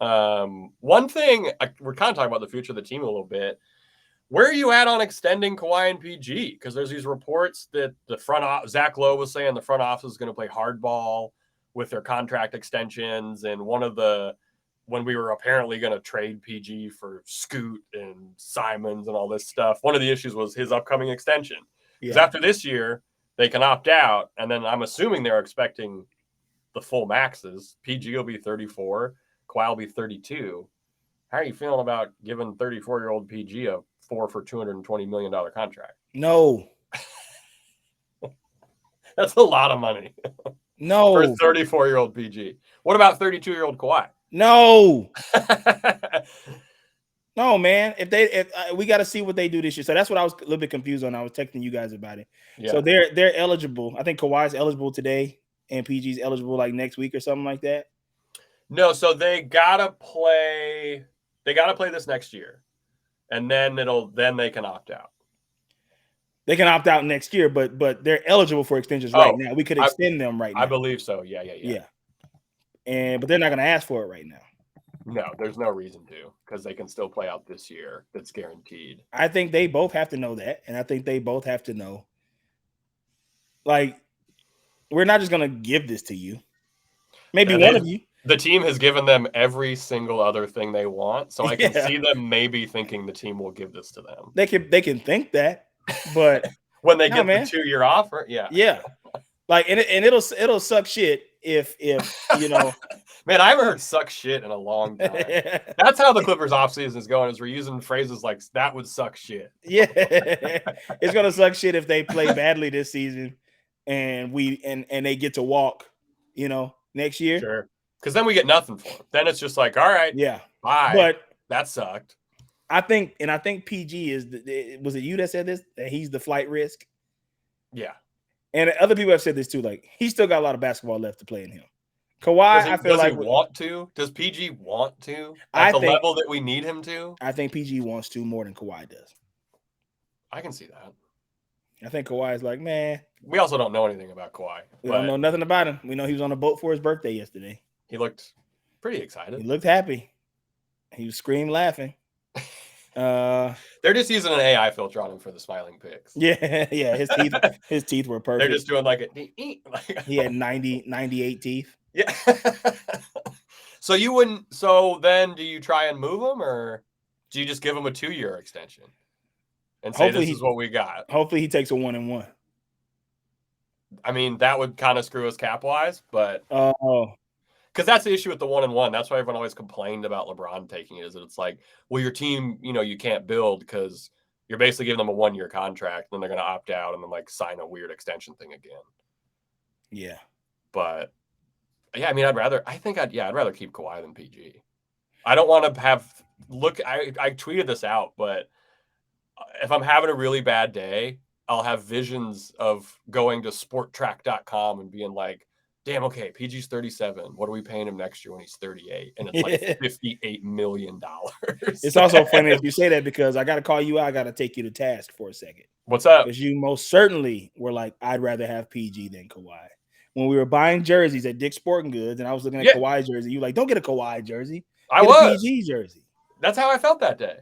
One thing, we're kind of talking about the future of the team a little bit. Where are you at on extending Kawhi and PG? Because there's these reports that Zach Lowe was saying the front office is going to play hardball with their contract extensions. And when we were apparently going to trade PG for Scoot and Simons and all this stuff, one of the issues was his upcoming extension. Because after this year, they can opt out. And then I'm assuming they're expecting the full maxes. PG will be 34. Kawhi will be 32. How are you feeling about giving 34-year-old PG a 4 for $220 million contract? No. That's a lot of money. No. For 34-year-old PG. What about 32-year-old Kawhi? No. No, man. If we got to see what they do this year. So that's what I was a little bit confused on. I was texting you guys about it. Yeah. So they're eligible. I think Kawhi's eligible today and PG's eligible like next week or something like that. No, so they gotta play this next year. And then they can opt out. They can opt out next year, but they're eligible for extensions right now. We could extend them right now. I believe so. Yeah. But they're not going to ask for it right now. No, there's no reason to, because they can still play out this year. That's guaranteed. I think they both have to know that, and I think they both have to know, like, we're not just going to give this to you. Maybe one of you. The team has given them every single other thing they want, so I can see them maybe thinking the team will give this to them. They can think that, but when they get the 2-year offer, like, and it'll suck shit if Man, I haven't heard suck shit in a long time. That's how the Clippers offseason is going, is we're using phrases like that would suck shit. Yeah. It's gonna suck shit if they play badly this season and they get to walk, next year. Sure. Because then we get nothing for them. Then it's just like, all right, bye. But that sucked. I think PG was it you that said this? That he's the flight risk? Yeah. And other people have said this too. Like, he's still got a lot of basketball left to play in him. Kawhi, I feel like. Does he want to? Does PG want to? At the level that we need him to? I think PG wants to more than Kawhi does. I can see that. I think Kawhi is like, man. We also don't know anything about Kawhi. We don't know nothing about him. We know he was on a boat for his birthday yesterday. He looked pretty excited. He looked happy. He was screaming laughing. They're just using an AI filter on him for the smiling pics. Yeah. His teeth were perfect. They're just doing like he had 98 teeth. Yeah. So then do you try and move him, or do you just give him a 2-year extension and say this is what we got? Hopefully he takes a 1-and-1. I mean, that would kind of screw us cap-wise, but because that's the issue with the 1-and-1. That's why everyone always complained about LeBron taking it. Is that it's like, well, your team, you can't build because you're basically giving them a 1-year contract, then they're going to opt out and then like sign a weird extension thing again. Yeah, but yeah, I mean, I'd rather keep Kawhi than PG. I don't want to I tweeted this out, but if I'm having a really bad day, I'll have visions of going to sporttrack.com and being like, damn, okay, PG's 37. What are we paying him next year when he's 38? And it's like $58 million. It's also funny if you say that, because I got to call you out. I got to take you to task for a second. What's up? Because you most certainly were like, I'd rather have PG than Kawhi. When we were buying jerseys at Dick's Sporting Goods and I was looking at Kawhi jersey, you were like, don't get a Kawhi jersey. Get a PG jersey. That's how I felt that day.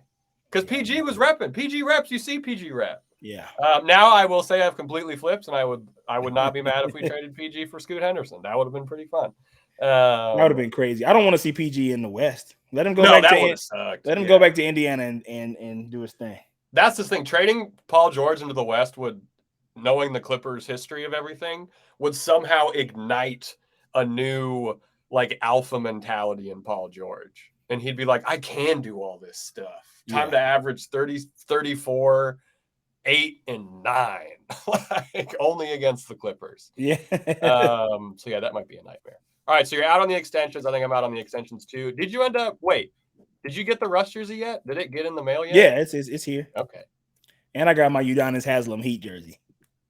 Because PG was repping. PG reps, you see PG rep. Yeah. Now I will say I've completely flipped, and I would not be mad if we traded PG for Scoot Henderson. That would have been pretty fun. That would have been crazy. I don't want to see PG in the West. Let him go back to Indiana and do his thing. That's the thing. Trading Paul George into the West would knowing the Clippers' history of everything, would somehow ignite a new like alpha mentality in Paul George. And he'd be like, I can do all this stuff. Time to average 30, 34, 8, and 9. Like only against the Clippers. Yeah. So yeah, that might be a nightmare. All right, so you're out on the extensions. I think I'm out on the extensions too. Did you end up did you get the Rush jersey yet? Did it get in the mail yet? Yeah, it's here. Okay. And I got my Udonis Haslam Heat jersey.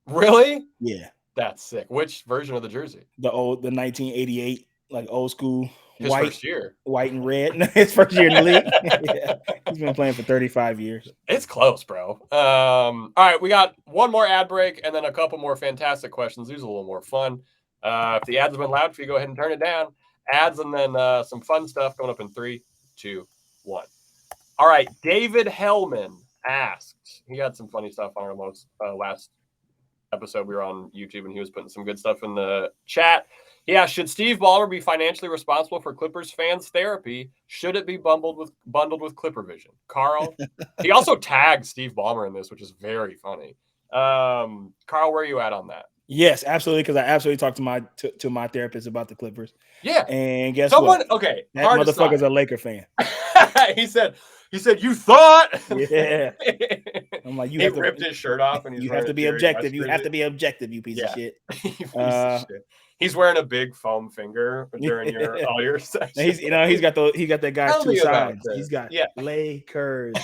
Really? Yeah. That's sick. Which version of the jersey? The 1988, like old school His first year. White and red. His first year in the league. Yeah. He's been playing for 35 years. It's close, bro. All right, we got one more ad break and then a couple more fantastic questions. These are a little more fun. If the ads have been loud for you, go ahead and turn it down. Ads and then some fun stuff coming up in 3, 2, 1. All right, David Hellman asked. He had some funny stuff on our last episode. We were on YouTube and he was putting some good stuff in the chat. Yeah, should Steve Ballmer be financially responsible for Clippers fans therapy? Should it be bundled with Clipper Vision? Carl, he also tagged Steve Ballmer in this, which is very funny. Carl, where are you at on that? Yes, absolutely, because I absolutely talked to my therapist about the Clippers. Yeah, and guess what? Okay, that motherfucker's a Laker fan. he said you thought. Yeah. I'm like, he ripped his shirt off and you have to be objective. You have to be objective, you piece of shit. Piece of shit. He's wearing a big foam finger during all your sessions. He's got that guy's two signs. He's got Lakers.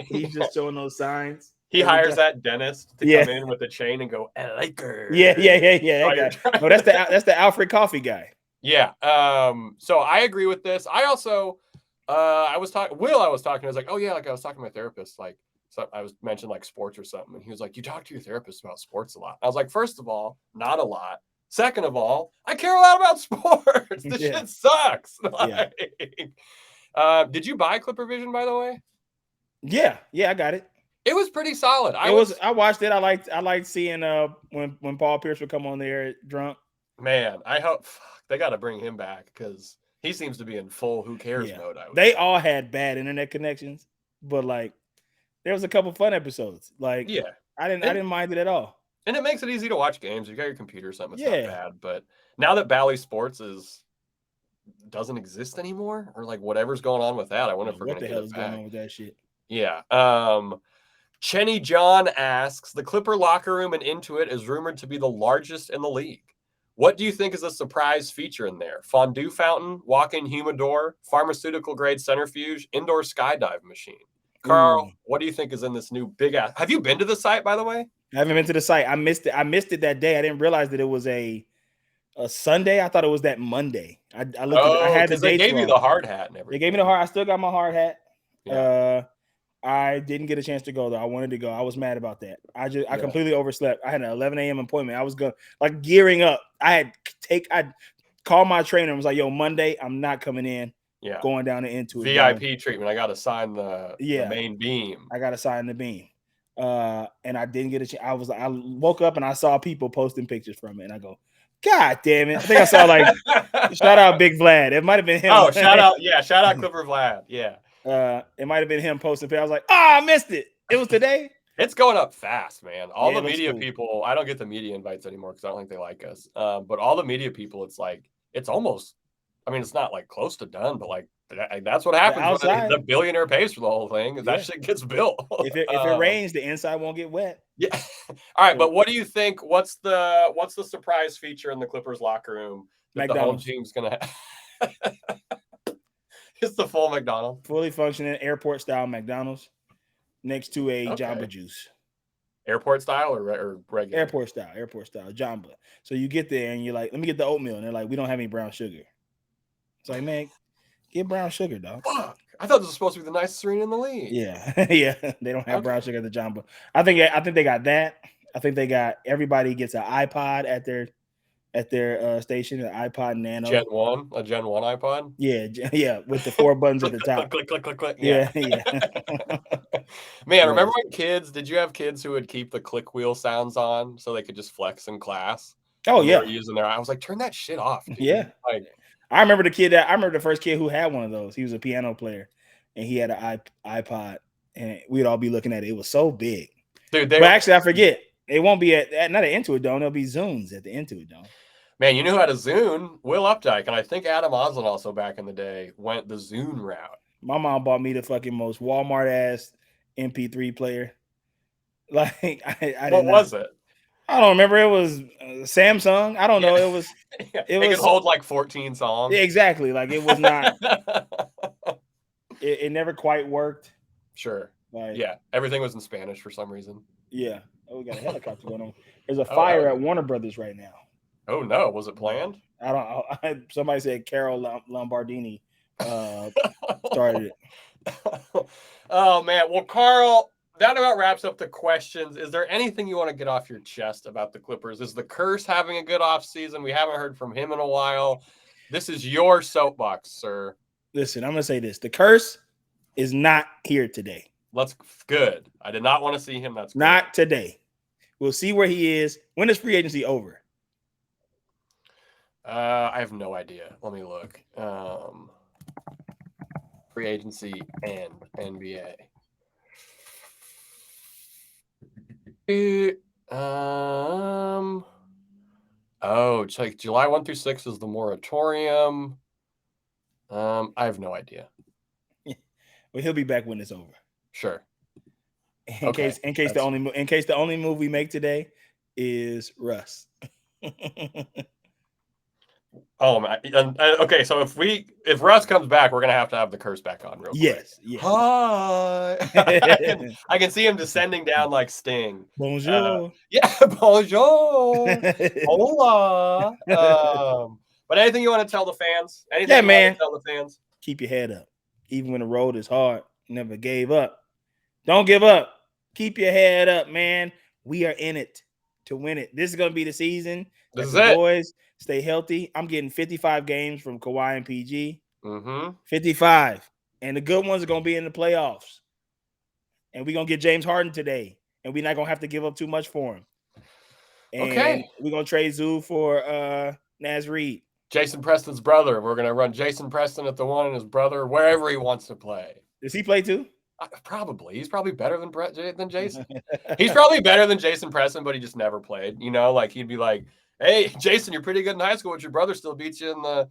He's just showing those signs. He hires that dentist to come in with a chain and go Lakers. Yeah. That guy. No, that's the Alfred Coffee guy. Yeah. So I agree with this. I also I was talking. I was like, oh yeah, like I was talking to my therapist, like. So I was mentioned like sports or something. And he was like, you talk to your therapist about sports a lot. I was like, first of all, not a lot. Second of all, I care a lot about sports. This shit sucks. Like, did you buy Clipper Vision, by the way? Yeah, I got it. It was pretty solid. I watched it. I liked seeing when Paul Pierce would come on there drunk. Man, I hope they got to bring him back because he seems to be in full who cares mode. They all had bad internet connections, but like there was a couple fun episodes. Like I didn't mind it at all. And it makes it easy to watch games. You got your computer or something, it's not bad. But now that Bally Sports doesn't exist anymore, or like whatever's going on with that, I wonder if we're gonna get it back. Going on with that shit. Yeah. Chenny John asks, the Clipper locker room in Intuit is rumored to be the largest in the league. What do you think is a surprise feature in there? Fondue fountain, walk-in humidor, pharmaceutical grade centrifuge, indoor skydive machine. Carl, what do you think is in this new big ass? Have you been to the site, by the way? I haven't been to the site. I missed it that day. I didn't realize that it was a Sunday. I thought it was that Monday. I looked at it. I had the dates. They gave you the hard hat and everything. They gave me the hard. I still got my hard hat. Yeah. I didn't get a chance to go though. I wanted to go. I was mad about that. I completely overslept. I had an 11 a.m. appointment. I was gearing up. I called my trainer and was like, yo, Monday, I'm not coming in. Yeah, going down to Intuit. VIP treatment. I got to sign the main beam. I got to sign the beam. And I didn't get a chance. I woke up and I saw people posting pictures from it, and I go, God damn it! I think I saw like shout out Big Vlad. It might have been him. Oh, shout out Clipper Vlad. Yeah. It might have been him posting. I was like, I missed it. It was today. It's going up fast, man. All the media people. I don't get the media invites anymore because I don't think they like us. But all the media people, it's like it's almost. I mean, it's not like close to done, but like that's what happens when the billionaire pays for the whole thing. That shit gets built. If it rains, the inside won't get wet. Yeah. All right, but what do you think? What's the surprise feature in the Clippers locker room that the home team's gonna have? It's the full McDonald's, fully functioning airport style McDonald's next to a Jamba Juice. Airport style or regular? Airport style Jamba. So you get there and you're like, let me get the oatmeal, and they're like, we don't have any brown sugar. It's like, man, get brown sugar, dog. Fuck. I thought this was supposed to be the nicest arena in the league. Yeah. They don't have brown sugar at the Jamba. I think they got that. I think they got everybody gets an iPod at their station, an iPod Nano. Gen 1 iPod? Yeah, with the 4 buttons at the top. click. Yeah. Man, remember when did you have kids who would keep the click wheel sounds on so they could just flex in class? Oh, yeah. I was like, turn that shit off, dude. Yeah. Like, I remember the first kid who had one of those. He was a piano player, and he had an iPod, and we'd all be looking at it. It was so big. Dude, actually, I forget. It won't be at not at Intuit Dome. There'll be Zunes at the Intuit Dome. Man, you know who had a Zune? Will Updike, and I think Adam Oslin also back in the day went the Zune route. My mom bought me the fucking most Walmart ass MP3 player. Like What was it? I don't remember. It was Samsung. I don't know. It was. Yeah, It could was hold like 14 songs. Yeah, exactly. Like it was not. it never quite worked. Sure. Like, yeah, everything was in Spanish for some reason. Yeah. Oh, we got a helicopter going on. There's a fire at Warner Brothers right now. Oh no, was it planned? I don't know. Somebody said Carol Lombardini started it. Oh man. Well, Carl, that about wraps up the questions. Is there anything you want to get off your chest about the Clippers? Is the Curse having a good offseason? We haven't heard from him in a while. This is your soapbox, sir. Listen, I'm gonna say this: the Curse is not here today. Good. I did not want to see him. That's good. Not today. We'll see where he is. When is free agency over? I have no idea. Let me look. Free agency and NBA. It's like July 1 through 6 is the moratorium. I have no idea. Well, he'll be back when it's over. Sure. In case the only move we make today is Russ. Oh man. Okay, so if Russ comes back, we're gonna have to have the Curse back on real quick. Yes. Hi. I can see him descending down like Sting. Bonjour. Bonjour. Hola. But anything you want to tell the fans? Anything you want to tell the fans? Keep your head up. Even when the road is hard, never gave up. Don't give up. Keep your head up, man. We are in it to win it. This is going to be the season. This is it. Boys, stay healthy. I'm getting 55 games from Kawhi and PG. 55. And the good ones are going to be in the playoffs. And we're going to get James Harden today. And we're not going to have to give up too much for him. And we're going to trade Zoo for Naz Reid. Jason Preston's brother. We're going to run Jason Preston at the one and his brother wherever he wants to play. Does he play too? Probably. He's probably better than Jason. He's probably better than Jason Preston, but he just never played. You know, like he'd be like, hey, Jason, you're pretty good in high school, but your brother still beats you in the,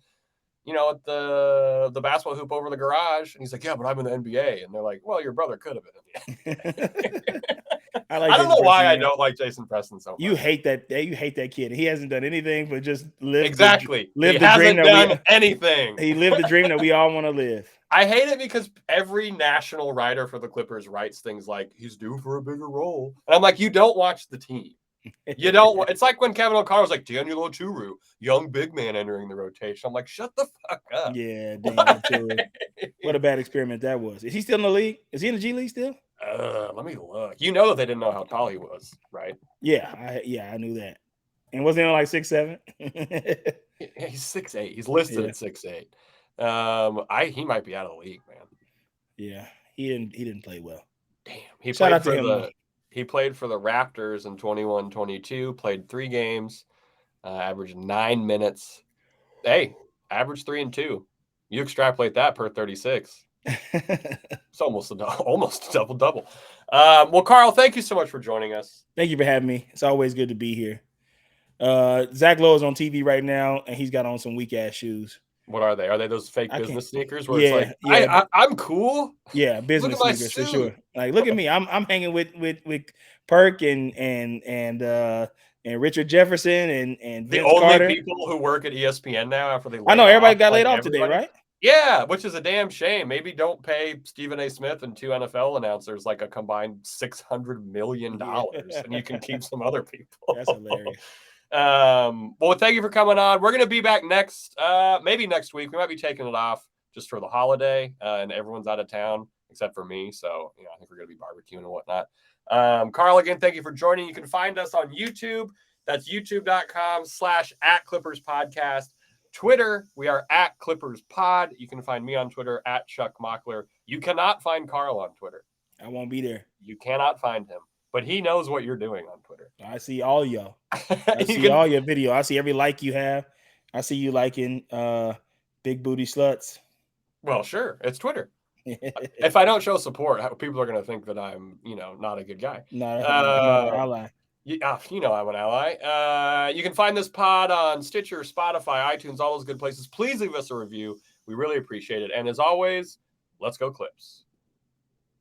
at the basketball hoop over the garage. And he's like, yeah, but I'm in the NBA. And they're like, well, your brother could have been in the NBA. I don't know why I don't like Jason Preston so much. You hate that kid. He hasn't done anything but just live. Exactly. He hasn't done anything. He lived the dream that we all want to live. I hate it because every national writer for the Clippers writes things like, he's due for a bigger role. And I'm like, you don't watch the team. You don't. It's like when Kevin O'Connor was like, Daniel Oturu, young big man entering the rotation. I'm like, shut the fuck up. Yeah, Daniel. What a bad experiment that was. Is he still in the league? Is he in the G League still? Let me look. You know that they didn't know how tall he was, right? Yeah, I knew that. And wasn't he like 6'7"? He's 6'8". He's listed at 6'8". He might be out of the league, man. Yeah, he didn't play well. Damn. He played for the Raptors in 21-22, played 3 games, averaged 9 minutes. Hey, averaged 3 and 2. You extrapolate that per 36. It's almost a double-double. Well, Carl, thank you so much for joining us. Thank you for having me. It's always good to be here. Zach Lowe is on TV right now, and he's got on some weak-ass shoes. What are they? Are they those fake business sneakers where it's like, I'm cool? Yeah, business sneakers for sure. Like, look at me. I'm hanging with Perk and Richard Jefferson and Vince the only Carter. People who work at ESPN now after they. I know everybody got laid off today, right? Yeah, which is a damn shame. Maybe don't pay Stephen A. Smith and 2 NFL announcers like a combined $600 million, and you can keep some other people. That's hilarious. Well, thank you for coming on. We're going to be back maybe next week. We might be taking it off just for the holiday, and everyone's out of town except for me. So, I think we're going to be barbecuing and whatnot. Carl, again, thank you for joining. You can find us on YouTube. That's youtube.com/@ClippersPodcast. Twitter, we are @ClippersPod. You can find me on Twitter @ChuckMockler. You cannot find Carl on Twitter. I won't be there. You cannot find him. But he knows what you're doing on Twitter. I see all y'all. I see all your video. I see every like you have. I see you liking big booty sluts. Well, sure. It's Twitter. If I don't show support, people are going to think that I'm, not a good guy. Not an ally. You know I'm an ally. You can find this pod on Stitcher, Spotify, iTunes, all those good places. Please leave us a review. We really appreciate it. And as always, let's go Clips.